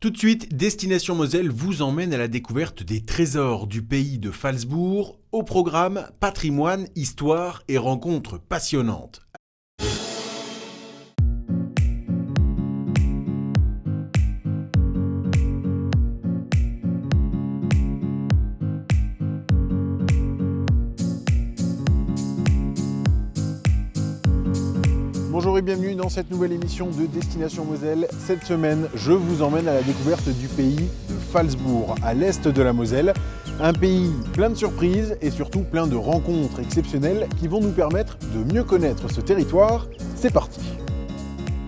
Tout de suite, Destination Moselle vous emmène à la découverte des trésors du pays de Phalsbourg. Au programme, patrimoine, histoire et rencontres passionnantes. Bonjour et bienvenue dans cette nouvelle émission de Destination Moselle. Cette semaine, je vous emmène à la découverte du pays de Phalsbourg, à l'est de la Moselle. Un pays plein de surprises et surtout plein de rencontres exceptionnelles qui vont nous permettre de mieux connaître ce territoire. C'est parti!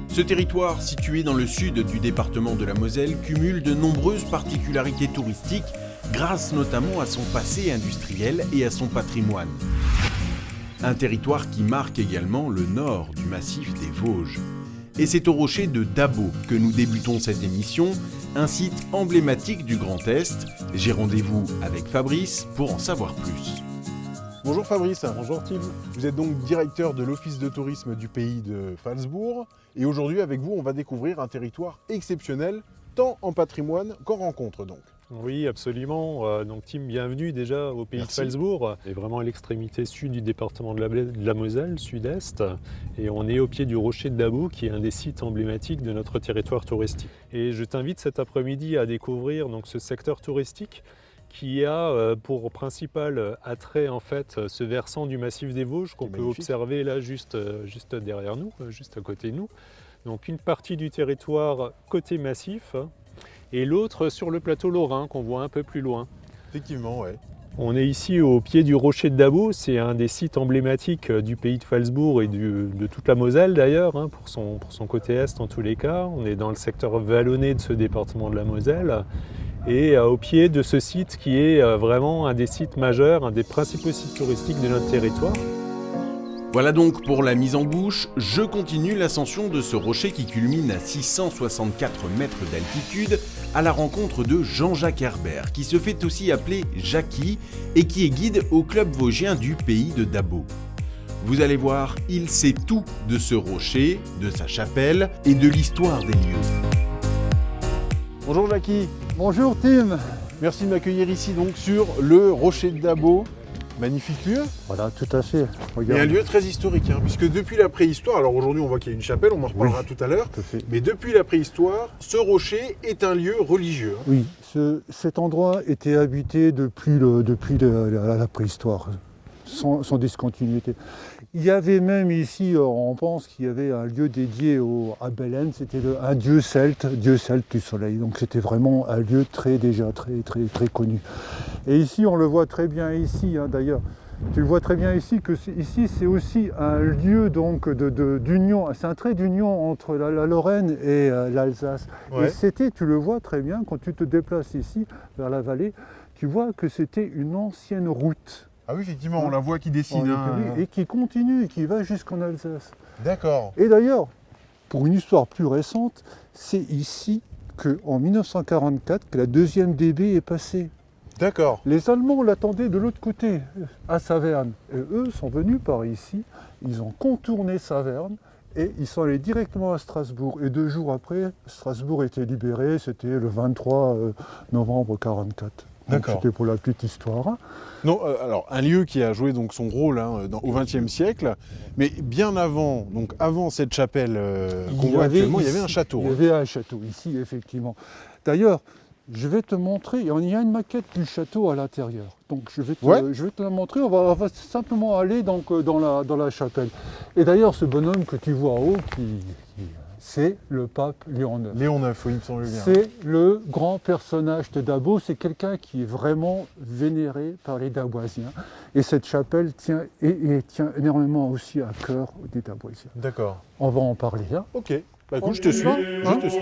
Ce territoire, situé dans le sud du département de la Moselle, cumule de nombreuses particularités touristiques, grâce notamment à son passé industriel et à son patrimoine. Un territoire qui marque également le nord du massif des Vosges. Et c'est au rocher de Dabo que nous débutons cette émission, un site emblématique du Grand Est. J'ai rendez-vous avec Fabrice pour en savoir plus. Bonjour Fabrice. Bonjour Tim. Vous êtes donc directeur de l'office de tourisme du pays de Phalsbourg. Et aujourd'hui avec vous, on va découvrir un territoire exceptionnel, tant en patrimoine qu'en rencontre donc. Oui, absolument. Donc Tim, bienvenue déjà au pays Merci. de Phalsbourg. On est vraiment à l'extrémité sud du département de la Moselle, sud-est. Et on est au pied du rocher de Dabo, qui est un des sites emblématiques de notre territoire touristique. Et je t'invite cet après-midi à découvrir donc, ce secteur touristique qui a pour principal attrait en fait ce versant du massif des Vosges qu'on peut observer là juste derrière nous, juste à côté de nous. Donc une partie du territoire côté massif et l'autre sur le plateau lorrain qu'on voit un peu plus loin. Effectivement, ouais. On est ici au pied du rocher de Dabo, c'est un des sites emblématiques du pays de Phalsbourg et de toute la Moselle d'ailleurs, pour son côté est en tous les cas. On est dans le secteur vallonné de ce département de la Moselle et au pied de ce site qui est vraiment un des sites majeurs, un des principaux sites touristiques de notre territoire. Voilà donc pour la mise en bouche, je continue l'ascension de ce rocher qui culmine à 664 mètres d'altitude à la rencontre de Jean-Jacques Herbert, qui se fait aussi appeler Jackie et qui est guide au club vosgien du pays de Dabo. Vous allez voir, il sait tout de ce rocher, de sa chapelle et de l'histoire des lieux. Bonjour Jackie. Bonjour Tim. Merci de m'accueillir ici donc sur le rocher de Dabo. Magnifique lieu. Voilà, tout à fait. Et un lieu très historique, puisque depuis la préhistoire, alors aujourd'hui on voit qu'il y a une chapelle, on en reparlera tout à l'heure, mais depuis la préhistoire, ce rocher est un lieu religieux. Oui, cet endroit était habité depuis la préhistoire, sans discontinuité. Il y avait même ici, on pense qu'il y avait un lieu dédié à Belen, c'était un dieu celte du soleil. Donc c'était vraiment un lieu très connu. Et ici, on le voit très bien ici, d'ailleurs. Tu le vois très bien ici, que ici c'est aussi un lieu donc d'union, c'est un trait d'union entre la Lorraine et l'Alsace. Ouais. Et c'était, tu le vois très bien, quand tu te déplaces ici, vers la vallée, tu vois que c'était une ancienne route. Ah oui, effectivement, on la voit qui dessine. Et qui continue, et qui va jusqu'en Alsace. D'accord. Et d'ailleurs, pour une histoire plus récente, c'est ici qu'en 1944, que la deuxième DB est passée. D'accord. Les Allemands l'attendaient de l'autre côté, à Saverne. Et eux sont venus par ici, ils ont contourné Saverne et ils sont allés directement à Strasbourg. Et 2 jours après, Strasbourg était libéré, c'était le 23 novembre 1944. D'accord. C'était pour la petite histoire. Non, alors un lieu qui a joué donc son rôle au XXe siècle, mais bien avant, donc avant cette chapelle qu'on voit actuellement, il y avait un château. Il y avait un château ici, effectivement. D'ailleurs, je vais te montrer, il y a une maquette du château à l'intérieur. Donc je vais te la montrer, on va simplement aller donc, dans la chapelle. Et d'ailleurs, ce bonhomme que tu vois en haut, c'est le pape Léon IX. Léon IX, oui, il me semble bien. C'est le grand personnage de Dabo, c'est quelqu'un qui est vraiment vénéré par les Daboisiens. Et cette chapelle tient énormément aussi à cœur des Daboisiens. D'accord. On va en parler. Ok, bah écoute, je te suis. Je te suis.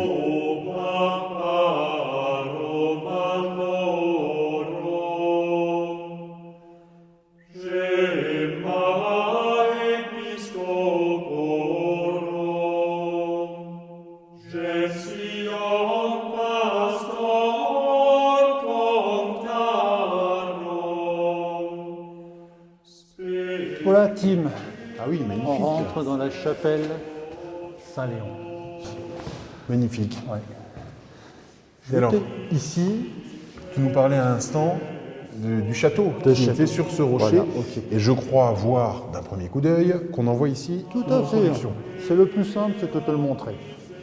Voilà Tim. Ah oui, magnifique. On rentre dans la chapelle Saint-Léon. Magnifique. Ouais. Et alors, ici, tu nous parlais à l'instant du château qui était sur ce rocher. Voilà, ok. Et je crois voir, d'un premier coup d'œil, qu'on en voit ici Tout une à fait. reproduction. C'est le plus simple, c'est de te le montrer.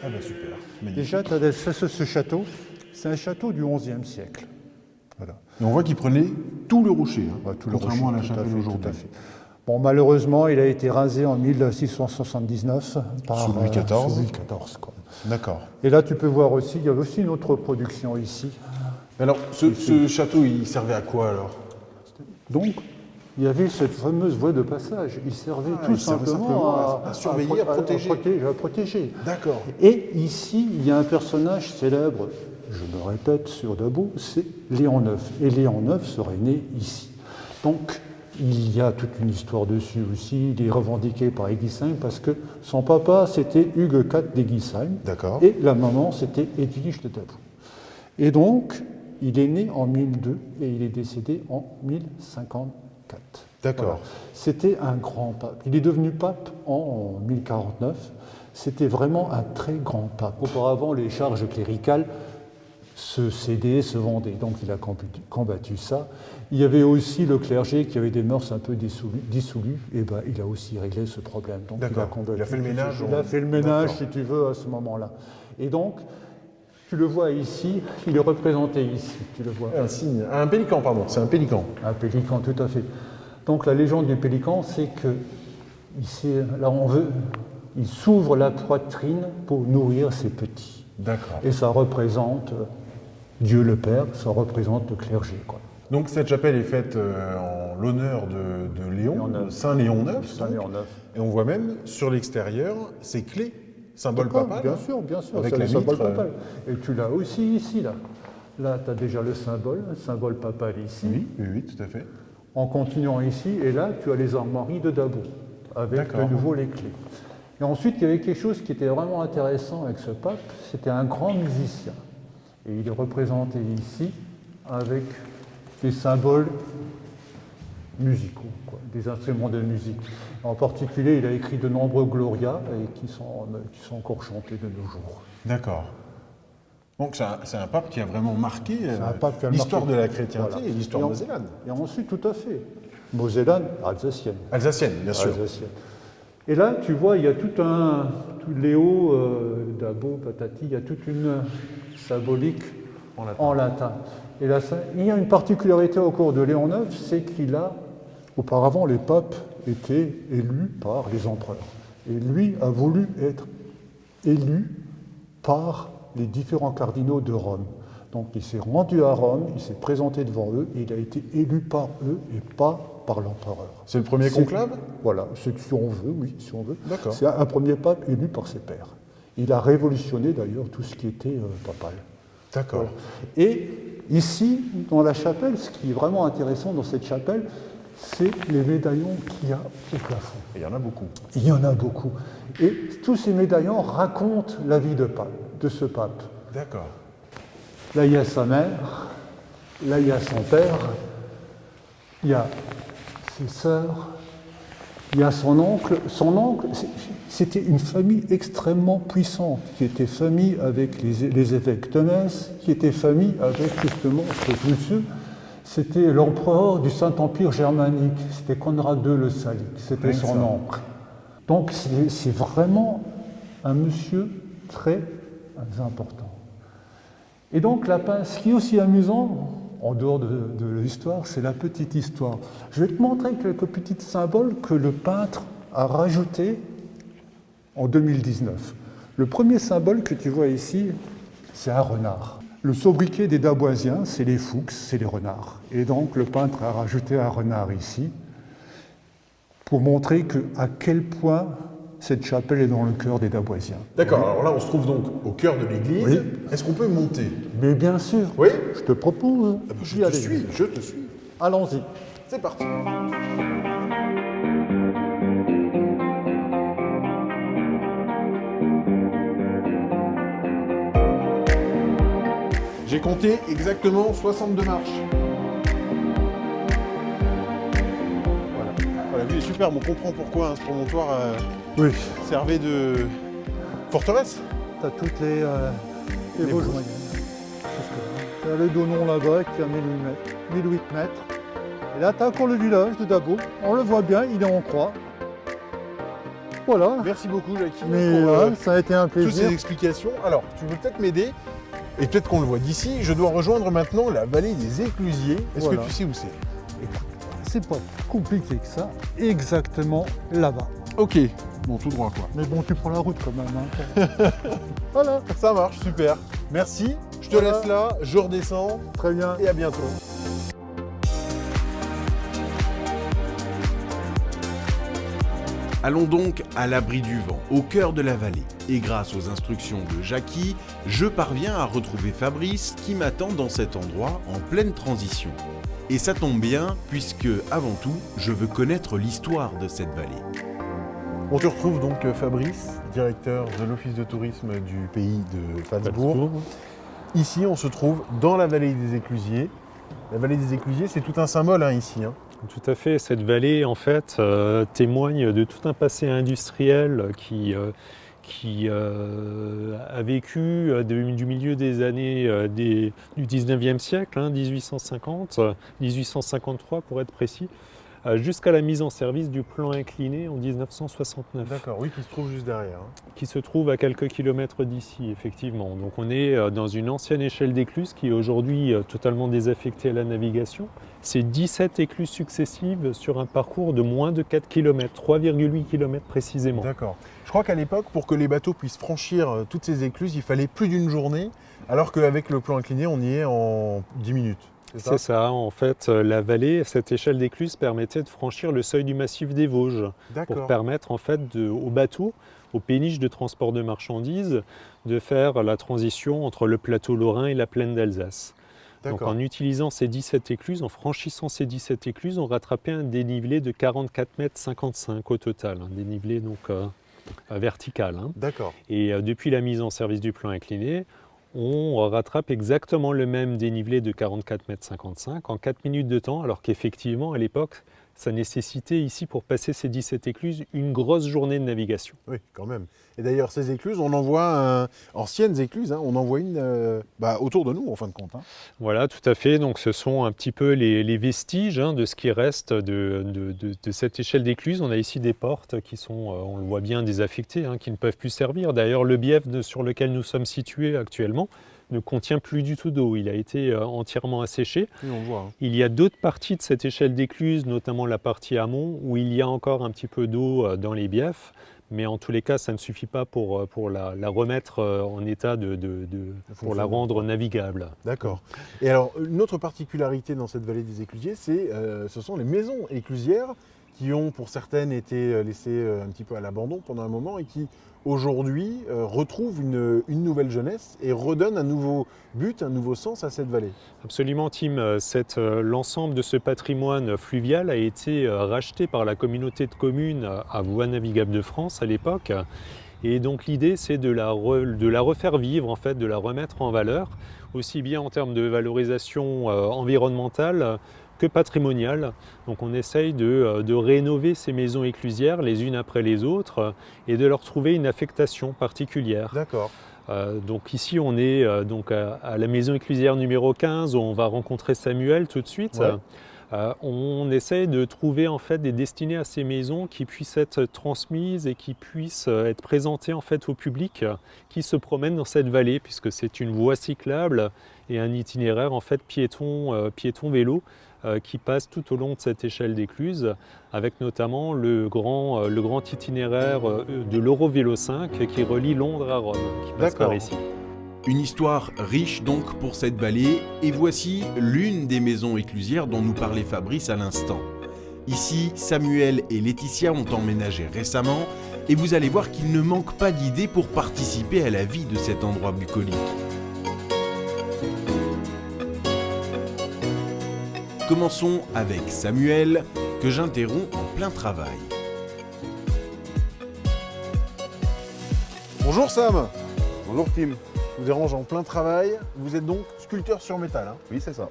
Ah ben super, magnifique. Déjà, tu as ce château, c'est un château du XIe siècle. Voilà. Et on voit qu'il prenait tout le rocher, hein, Ouais, tout le contrairement rocher, à la tout chapelle fait, aujourd'hui. tout à fait. Bon, malheureusement, il a été rasé en 1679 par Sous Louis XIV. sous Louis XIV, quoi. D'accord. Et là, tu peux voir aussi, il y a aussi une autre reproduction ici. Alors, ce château, il servait à quoi alors? Donc, il y avait cette fameuse voie de passage. Il servait tout il servait simplement simplement à surveiller, à protéger. à protéger. D'accord. Et ici, il y a un personnage célèbre, je me répète, sur Dabo, c'est Léon IX. Et Léon IX serait né ici. Donc, il y a toute une histoire dessus aussi. Il est revendiqué par Egisheim parce que son papa, c'était Hugues IV d'Egisheim. D'accord. Et la maman, c'était Edwige de Dabo. Et donc, il est né en 1002 et il est décédé en 1054. D'accord. Voilà. C'était un grand pape. Il est devenu pape en 1049. C'était vraiment un très grand pape. Auparavant, les charges cléricales se cédaient, se vendaient. Donc il a combattu ça. Il y avait aussi le clergé qui avait des mœurs un peu dissolues. Et ben, il a aussi réglé ce problème. Donc D'accord. Il a fait le ménage. Il a fait le ménage, D'accord. si tu veux, à ce moment-là. Et donc, tu le vois ici, il est représenté ici, tu le vois. Un signe, un pélican, pardon, c'est un pélican. Un pélican, tout à fait. Donc la légende du pélican, c'est que ici, là, il s'ouvre la poitrine pour nourrir ses petits. D'accord. Et ça représente Dieu le Père, ça représente le clergé, quoi. Donc cette chapelle est faite en l'honneur de Léon, Léon IX. Saint Léon IX. Saint Léon IX. Et on voit même sur l'extérieur ces clés, symbole D'accord, papal. bien sûr, Avec c'est la le symbole mitre, papal. Et tu l'as aussi ici, là. Là, tu as déjà le symbole papal ici. Oui, tout à fait. En continuant ici, et là, tu as les armoiries de Dabo, avec D'accord. de nouveau les clés. Et ensuite, il y avait quelque chose qui était vraiment intéressant avec ce pape, c'était un grand musicien. Et il est représenté ici avec des symboles musicaux, quoi, des instruments de musique. En particulier, il a écrit de nombreux glorias et qui sont encore chantés de nos jours. D'accord. Donc c'est un pape qui a vraiment marqué un pape qui a l'histoire marqué. de la chrétienté Voilà. et l'histoire Et mosellane. Et ensuite, tout à fait, mosellane, alsacienne. Alsacienne, bien sûr. Alsacienne. Et là, tu vois, il y a tout Léo, Dabo, Patati, il y a toute une symbolique en latin. Et là, il y a une particularité au cours de Léon IX, c'est auparavant, les papes étaient élus par les empereurs. Et lui a voulu être élu par les différents cardinaux de Rome. Donc il s'est rendu à Rome, il s'est présenté devant eux, et il a été élu par eux et pas par l'empereur. C'est le premier conclave? Voilà, c'est si on veut, oui, si on veut. D'accord. C'est un premier pape élu par ses pairs. Il a révolutionné d'ailleurs tout ce qui était papal. D'accord. Voilà. Et ici, dans la chapelle, ce qui est vraiment intéressant dans cette chapelle, c'est les médaillons qu'il y a au plafond. Il y en a beaucoup. Il y en a beaucoup. Et tous ces médaillons racontent la vie de ce pape. D'accord. Là, il y a sa mère, là, il y a son père, il y a ses sœurs, il y a son oncle. Son oncle, c'était une famille extrêmement puissante, qui était famille avec les évêques de Metz, qui était famille avec justement ce monsieur. C'était l'empereur du Saint-Empire germanique, c'était Conrad II le Salique, c'était son oncle. Donc c'est vraiment un monsieur très important. Et donc ce qui est aussi amusant, en dehors de l'histoire, c'est la petite histoire. Je vais te montrer quelques petits symboles que le peintre a rajoutés en 2019. Le premier symbole que tu vois ici, c'est un renard. Le sobriquet des Daboisiens, c'est les Fuchs, c'est les renards. Et donc le peintre a rajouté un renard ici pour montrer à quel point cette chapelle est dans le cœur des Daboisiens. D'accord, alors là on se trouve donc au cœur de l'église. Oui. Est-ce qu'on peut monter? Mais bien sûr, Oui. je te propose Je d'y te aller. suis, je te suis. Allons-y. C'est parti. J'ai compté exactement 62 marches. Voilà, la vue est superbe, on comprend pourquoi ce promontoire Oui. servait de forteresse. Tu as toutes les Vosges moyennes. C'est le Donon là-bas qui a 1008 mètres. Et là, tu as encore le village de Dabo. On le voit bien, il est en croix. Voilà. Merci beaucoup, Jackie, Mais pour ça a été un toutes ces plaisir. explications. Alors, tu veux peut-être m'aider, et peut-être qu'on le voit d'ici. Je dois rejoindre maintenant la vallée des Éclusiers. Est-ce Voilà. que tu sais où c'est? C'est pas compliqué que ça. Exactement là-bas. Ok, bon, tout droit quoi. Mais bon, tu prends la route quand même. Hein. Voilà. Ça marche, super. Merci. Je te Voilà. laisse là, je redescends Très bien. et à bientôt. Allons donc à l'abri du vent, au cœur de la vallée. Et grâce aux instructions de Jackie, je parviens à retrouver Fabrice qui m'attend dans cet endroit en pleine transition. Et ça tombe bien, puisque, avant tout, je veux connaître l'histoire de cette vallée. On te retrouve donc Fabrice, directeur de l'office de tourisme du pays de Falzbourg. Ici, on se trouve dans la vallée des Éclusiers. La vallée des Éclusiers, c'est tout un symbole ici. Tout à fait. Cette vallée, en fait, témoigne de tout un passé industriel qui a vécu du milieu des années du 19e siècle, 1850, 1853 pour être précis, jusqu'à la mise en service du plan incliné en 1969. D'accord, oui, qui se trouve juste derrière. Qui se trouve à quelques kilomètres d'ici, effectivement. Donc on est dans une ancienne échelle d'écluses qui est aujourd'hui totalement désaffectée à la navigation. C'est 17 écluses successives sur un parcours de moins de 4 km, 3,8 km précisément. D'accord. Je crois qu'à l'époque, pour que les bateaux puissent franchir toutes ces écluses, il fallait plus d'une journée, alors qu'avec le plan incliné, on y est en 10 minutes. C'est ça, en fait, la vallée, cette échelle d'écluses permettait de franchir le seuil du massif des Vosges pour permettre en fait aux bateaux, aux péniches de transport de marchandises, de faire la transition entre le plateau lorrain et la plaine d'Alsace. Donc en utilisant ces 17 écluses, en franchissant ces 17 écluses, on rattrapait un dénivelé de 44,55 m au total, un dénivelé donc vertical. D'accord. Et depuis la mise en service du plan incliné, on rattrape exactement le même dénivelé de 44,55 m en 4 minutes de temps, alors qu'effectivement, à l'époque, ça nécessitait ici, pour passer ces 17 écluses, une grosse journée de navigation. Oui, quand même. Et d'ailleurs, ces écluses, on en voit, anciennes écluses, on en voit une autour de nous, en fin de compte. Voilà, tout à fait. Donc, ce sont un petit peu les vestiges de ce qui reste de cette échelle d'écluses. On a ici des portes qui sont, on le voit bien, désaffectées, qui ne peuvent plus servir. D'ailleurs, le bief sur lequel nous sommes situés actuellement ne contient plus du tout d'eau. Il a été entièrement asséché. Oui, on voit. Il y a d'autres parties de cette échelle d'écluses, notamment la partie amont, où il y a encore un petit peu d'eau dans les biefs. Mais en tous les cas, ça ne suffit pas pour la remettre en état pour la rendre navigable. D'accord. Et alors, une autre particularité dans cette vallée des Éclusiers, ce sont les maisons éclusières qui ont, pour certaines, été laissées un petit peu à l'abandon pendant un moment et qui, aujourd'hui, retrouvent une nouvelle jeunesse et redonnent un nouveau but, un nouveau sens à cette vallée. Absolument, Tim. L'ensemble de ce patrimoine fluvial a été racheté par la communauté de communes à Voies navigables de France à l'époque. Et donc l'idée, c'est de la refaire vivre, en fait, de la remettre en valeur, aussi bien en termes de valorisation environnementale que patrimoniale. Donc on essaye de rénover ces maisons éclusières les unes après les autres et de leur trouver une affectation particulière. D'accord. Donc ici on est donc à la maison éclusière numéro 15 où on va rencontrer Samuel tout de suite. Ouais. On essaye de trouver en fait des destinées à ces maisons qui puissent être transmises et qui puissent être présentées en fait au public qui se promène dans cette vallée, puisque c'est une voie cyclable et un itinéraire en fait piéton-vélo qui passe tout au long de cette échelle d'écluses, avec notamment le grand itinéraire de l'Eurovélo 5 qui relie Londres à Rome, qui passe par ici. Une histoire riche donc pour cette vallée, et voici l'une des maisons éclusières dont nous parlait Fabrice à l'instant. Ici, Samuel et Laetitia ont emménagé récemment, et vous allez voir qu'il ne manque pas d'idées pour participer à la vie de cet endroit bucolique. Commençons avec Samuel, que j'interromps en plein travail. Bonjour Sam. Bonjour Tim. Je vous dérange en plein travail. Vous êtes donc sculpteur sur métal. Oui, c'est ça.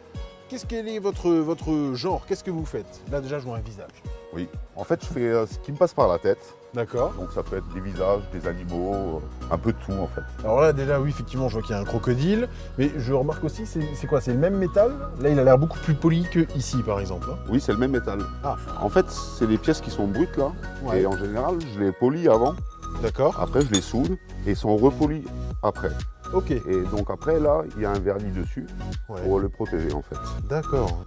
Quel est votre genre? Qu'est-ce que vous faites? Là déjà, je vois un visage. Oui. En fait, je fais ce qui me passe par la tête. D'accord. Donc ça peut être des visages, des animaux, un peu de tout en fait. Alors là, déjà, oui, effectivement, je vois qu'il y a un crocodile. Mais je remarque aussi, c'est quoi? C'est le même métal? Là, il a l'air beaucoup plus poli que ici, par exemple. Hein. Oui, c'est le même métal. Ah. En fait, c'est des pièces qui sont brutes là. Ouais. Et en général, je les polis avant. D'accord. Après, je les soude et ils sont repolis après. Ok. Et donc après, là, il y a un vernis dessus Ouais. pour le protéger en fait. D'accord.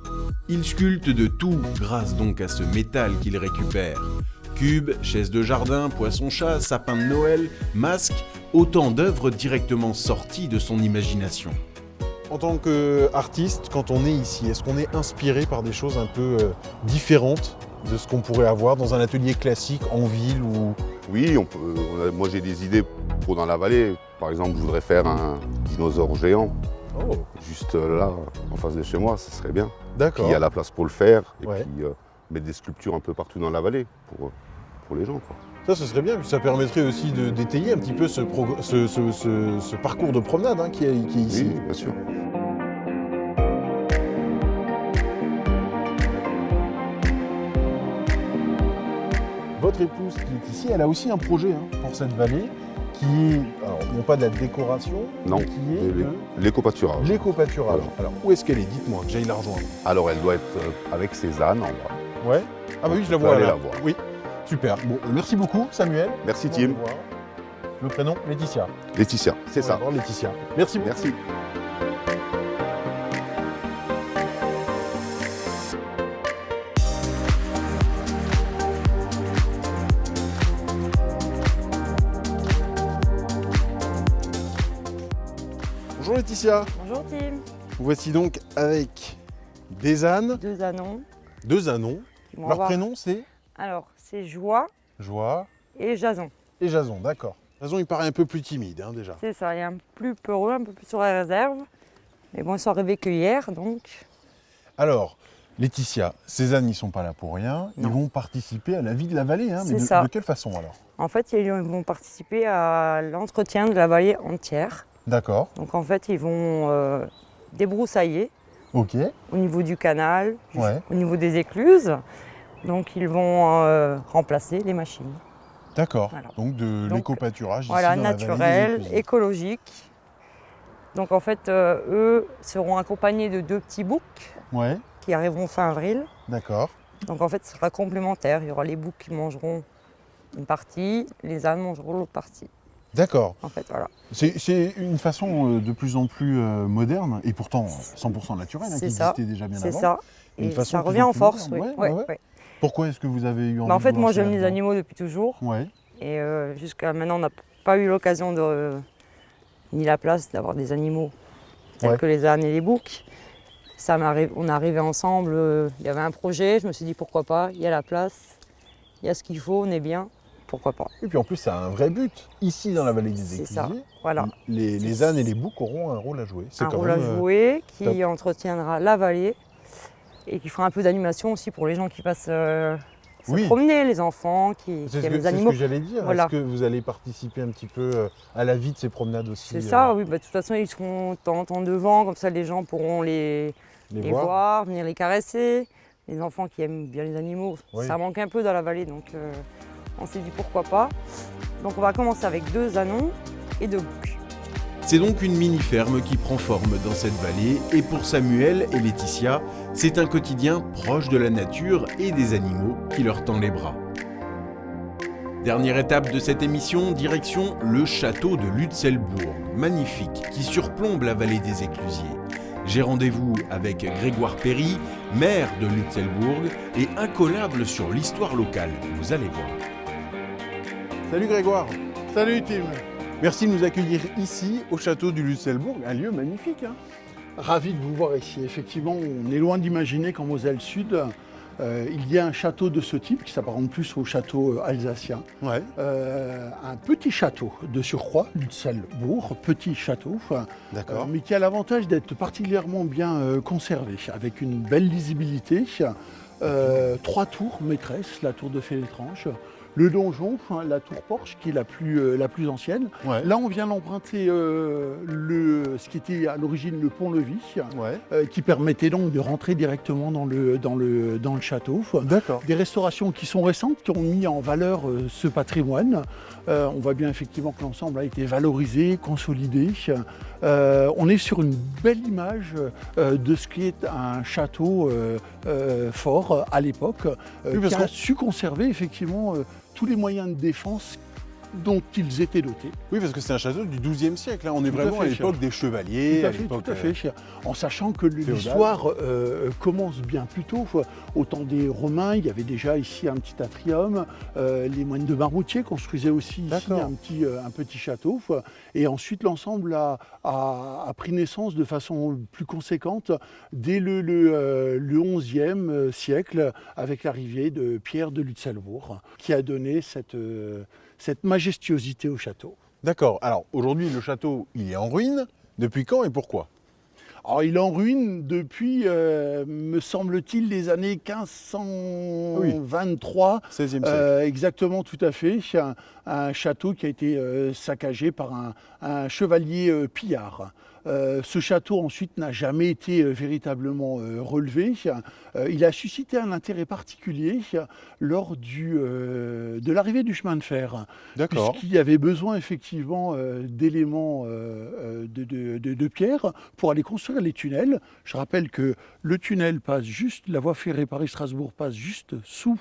Il sculpte de tout grâce donc à ce métal qu'il récupère. Cubes, chaises de jardin, poissons-chats, sapins de Noël, masques, autant d'œuvres directement sorties de son imagination. En tant qu'artiste, quand on est ici, est-ce qu'on est inspiré par des choses un peu différentes de ce qu'on pourrait avoir dans un atelier classique en ville ou... Oui, moi j'ai des idées pour dans la vallée. Par exemple, je voudrais faire un dinosaure géant. Oh, Juste là, en face de chez moi, ce serait bien. Puis d'accord. il y a la place pour le faire. Et Ouais. puis mettre des sculptures un peu partout dans la vallée pour les gens, quoi. Ça, ce serait bien, puis ça permettrait aussi d'étayer un petit peu ce parcours de promenade hein, qui est ici. Oui, bien sûr. Votre épouse qui est ici, elle a aussi un projet hein, pour cette vallée qui est, alors non pas de la décoration, Non, mais qui est de l'éco-pâturage. l'éco-pâturage. Alors où est-ce qu'elle est? Dites-moi, que j'aille la rejoindre. Alors elle doit être avec ses ânes en bas. Ouais. Ah bah oui, je la On peut vois aller là. la voir. Oui, super. Bon, merci beaucoup Samuel. Merci On Tim. va voir. Le prénom, Laetitia. Laetitia, c'est On va ça. voir Laetitia. Merci beaucoup. Merci. Bonjour Laetitia. Bonjour Tim, Vous voici donc avec des ânes, 2 anons. 2 anons. qui vont Leur avoir- prénom c'est Alors, c'est Joie Joie et Jason. et Jason, d'accord. Jason il paraît un peu plus timide hein, déjà. C'est ça, il est un peu plus peureux, un peu plus sur la réserve. Mais bon, ils sont arrivés que hier, donc Alors, Laetitia, ces ânes ils sont pas là pour rien, ils Non. vont participer à la vie de la vallée. Hein, mais C'est ça. de quelle façon alors? en fait, ils vont participer à l'entretien de la vallée entière. D'accord, Donc en fait, ils vont débroussailler ok, au niveau du canal, ouais, au niveau des écluses. Donc ils vont remplacer les machines. d'accord. Voilà. Donc de Donc, l'éco-pâturage ici Voilà, dans la vallée des naturel, Écluses. écologique. Donc en fait, eux seront accompagnés de 2 petits boucs Ouais, qui arriveront fin avril. d'accord. Donc en fait, ce sera complémentaire. Il y aura les boucs qui mangeront une partie, les ânes mangeront l'autre partie. D'accord. En fait, voilà. C'est une façon de plus en plus moderne et pourtant 100% naturelle hein, C'est qui ça. existait déjà bien C'est avant. ça. Une Et façon ça de plus revient en en plus force, oui. moderne. Ouais, Ouais. ouais. Pourquoi est-ce que vous avez eu envie Bah, en de fait, vous moi, lancer j'aime les là-dedans? animaux depuis toujours. Ouais, Et jusqu'à maintenant, on n'a pas eu l'occasion ni la place d'avoir des animaux tels Ouais. que les ânes et les boucs. On est arrivés ensemble, il y avait un projet, je me suis dit pourquoi pas, il y a la place, il y a ce qu'il faut, on est bien, pourquoi pas. et puis en plus ça a un vrai but. Ici dans la vallée des C'est Éclusiers, ça, voilà. les ânes et les boucs auront un rôle à jouer. C'est Un quand rôle à même, jouer qui top. entretiendra la vallée et qui fera un peu d'animation aussi pour les gens qui passent se Oui. promener, les enfants qui C'est ce aiment que, les c'est ce animaux. que j'allais dire. Voilà. Est-ce que vous allez participer un petit peu à la vie de ces promenades aussi? C'est ça, oui. Bah, de toute façon, ils seront de temps en temps devant, comme ça les gens pourront les voir, venir les caresser. Les enfants qui aiment bien les animaux, Oui. ça manque un peu dans la vallée, donc on s'est dit pourquoi pas. Donc on va commencer avec 2 anons et 2 boucs. C'est donc une mini-ferme qui prend forme dans cette vallée et pour Samuel et Laetitia, c'est un quotidien proche de la nature et des animaux qui leur tend les bras. Dernière étape de cette émission, direction le château de Lutzelbourg, magnifique, qui surplombe la vallée des Éclusiers. J'ai rendez-vous avec Grégoire Perry, maire de Lutzelbourg et incollable sur l'histoire locale, vous allez voir. Salut Grégoire. Salut Tim, Merci de nous accueillir ici au château du Lutzelbourg, un lieu magnifique. Hein. ravi de vous voir ici. Effectivement, on est loin d'imaginer qu'en Moselle Sud, il y a un château de ce type qui s'apparente plus au château alsacien. Ouais. Un petit château de surcroît, Lutzelbourg, petit château, D'accord. mais qui a l'avantage d'être particulièrement bien conservé, avec une belle lisibilité. 3 tours maîtresses, la tour de Félétranche, le donjon, la tour porche qui est la plus ancienne. Ouais. Là, on vient d'emprunter ce qui était à l'origine le pont-levis, Ouais. qui permettait donc de rentrer directement dans le château. D'accord. Des restaurations qui sont récentes, qui ont mis en valeur ce patrimoine. On voit bien effectivement que l'ensemble a été valorisé, consolidé. On est sur une belle image de ce qui est un château fort à l'époque, parce qui a qu'on- su conserver effectivement tous les moyens de défense dont ils étaient dotés. Oui, parce que c'est un château du XIIe siècle. Hein. On est Tout à vraiment à fait, l'époque des chevaliers. Tout à fait. En sachant que l'histoire commence bien plus tôt. Au temps des Romains, il y avait déjà ici un petit atrium. Les moines de Marmoutier construisaient aussi ici un petit château. Et ensuite, l'ensemble a pris naissance de façon plus conséquente dès le XIe siècle, avec l'arrivée de Pierre de Lutzelbourg, qui a donné cette majestuosité au château. D'accord. Alors aujourd'hui, le château, il est en ruine. Depuis quand et pourquoi? Alors, il est en ruine depuis, me semble-t-il, les années 1523. 16e siècle. Exactement, tout à fait. Un château qui a été saccagé par un chevalier pillard. Ce château ensuite n'a jamais été véritablement relevé. Il a suscité un intérêt particulier lors de l'arrivée du chemin de fer, D'accord. puisqu'il y avait besoin effectivement d'éléments de pierre pour aller construire les tunnels. Je rappelle que le tunnel passe juste, la voie ferrée Paris-Strasbourg passe juste sous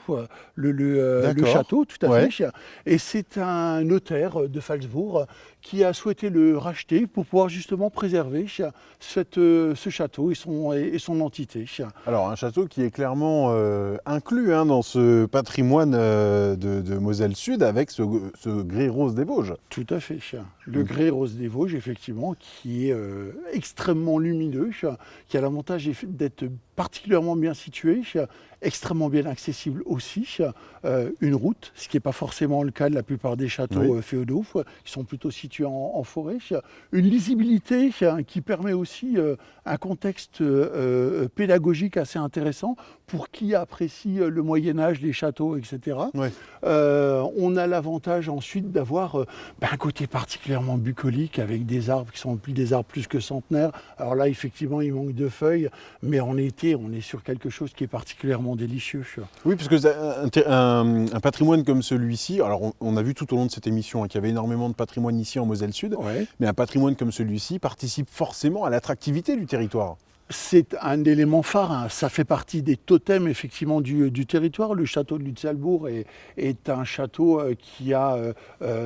le château, tout à fait. Et c'est un notaire de Phalsbourg qui a souhaité le racheter pour pouvoir justement préserver ce château et son entité. Alors un château qui est clairement inclus dans ce patrimoine de Moselle Sud avec ce grès rose des Vosges. Tout à fait. Le grès rose des Vosges, effectivement, qui est extrêmement lumineux, qui a l'avantage d'être particulièrement bien situé, extrêmement bien accessible aussi, une route, ce qui n'est pas forcément le cas de la plupart des châteaux féodaux, qui sont plutôt situés en forêt, une lisibilité qui permet aussi un contexte pédagogique assez intéressant pour qui apprécie le Moyen-Âge, les châteaux, etc. Ouais. On a l'avantage ensuite d'avoir un côté particulièrement bucolique avec des arbres qui sont des arbres plus que centenaires. Alors là, effectivement, il manque de feuilles, mais en été, on est sur quelque chose qui est particulièrement délicieux. Oui, parce que un patrimoine comme celui-ci, alors on a vu tout au long de cette émission qu'il y avait énormément de patrimoine ici en Moselle Sud, mais un patrimoine comme celui-ci participe forcément à l'attractivité du territoire. C'est un élément phare, ça fait partie des totems effectivement du territoire. Le château de Lutzelbourg est un château qui a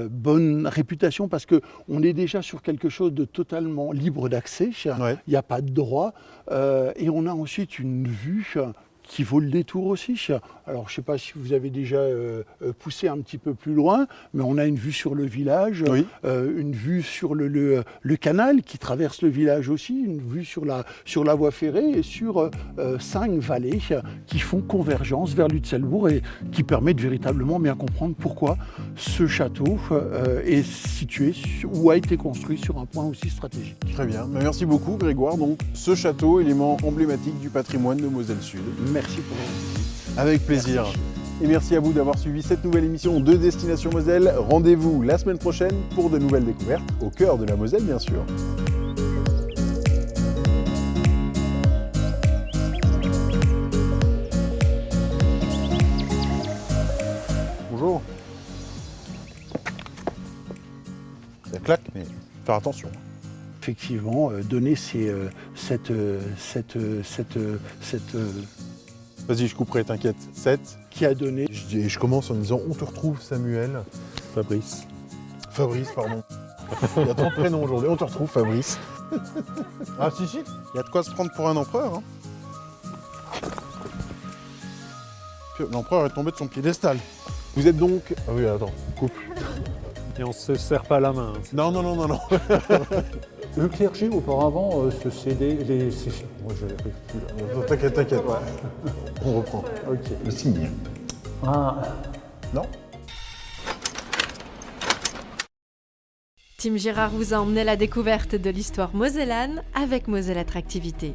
bonne réputation parce qu'on est déjà sur quelque chose de totalement libre d'accès, il n'y a pas de droit, et on a ensuite une vue qui vaut le détour aussi. Alors je ne sais pas si vous avez déjà poussé un petit peu plus loin, mais on a une vue sur le village, une vue sur le canal qui traverse le village aussi, une vue sur la voie ferrée et sur 5 vallées qui font convergence vers Lutzelbourg et qui permettent véritablement bien comprendre pourquoi ce château est situé ou a été construit sur un point aussi stratégique. Très bien, merci beaucoup Grégoire. Donc ce château, élément emblématique du patrimoine de Moselle Sud. Merci pour votre visite. Avec plaisir. Merci. Et merci à vous d'avoir suivi cette nouvelle émission de Destination Moselle. Rendez-vous la semaine prochaine pour de nouvelles découvertes, au cœur de la Moselle bien sûr. Bonjour. Ça claque, mais faire attention. Effectivement, donner cette Vas-y, je couperai, t'inquiète. 7. Qui a donné. Je commence en disant on te retrouve Samuel. Fabrice. Fabrice, pardon. Il y a trop de prénoms aujourd'hui. On te retrouve Fabrice. Ah si, il y a de quoi se prendre pour un empereur. Hein. L'empereur est tombé de son piédestal. Vous êtes donc... Ah oui, attends, coupe. Et on se serre pas la main. Non. Le clergé, auparavant, se cédait les... Moi, t'inquiète. Ouais. On reprend. Ok. Le signe. Ah. Non. Team Gérard vous a emmené à la découverte de l'histoire mosellane avec Moselle Attractivité.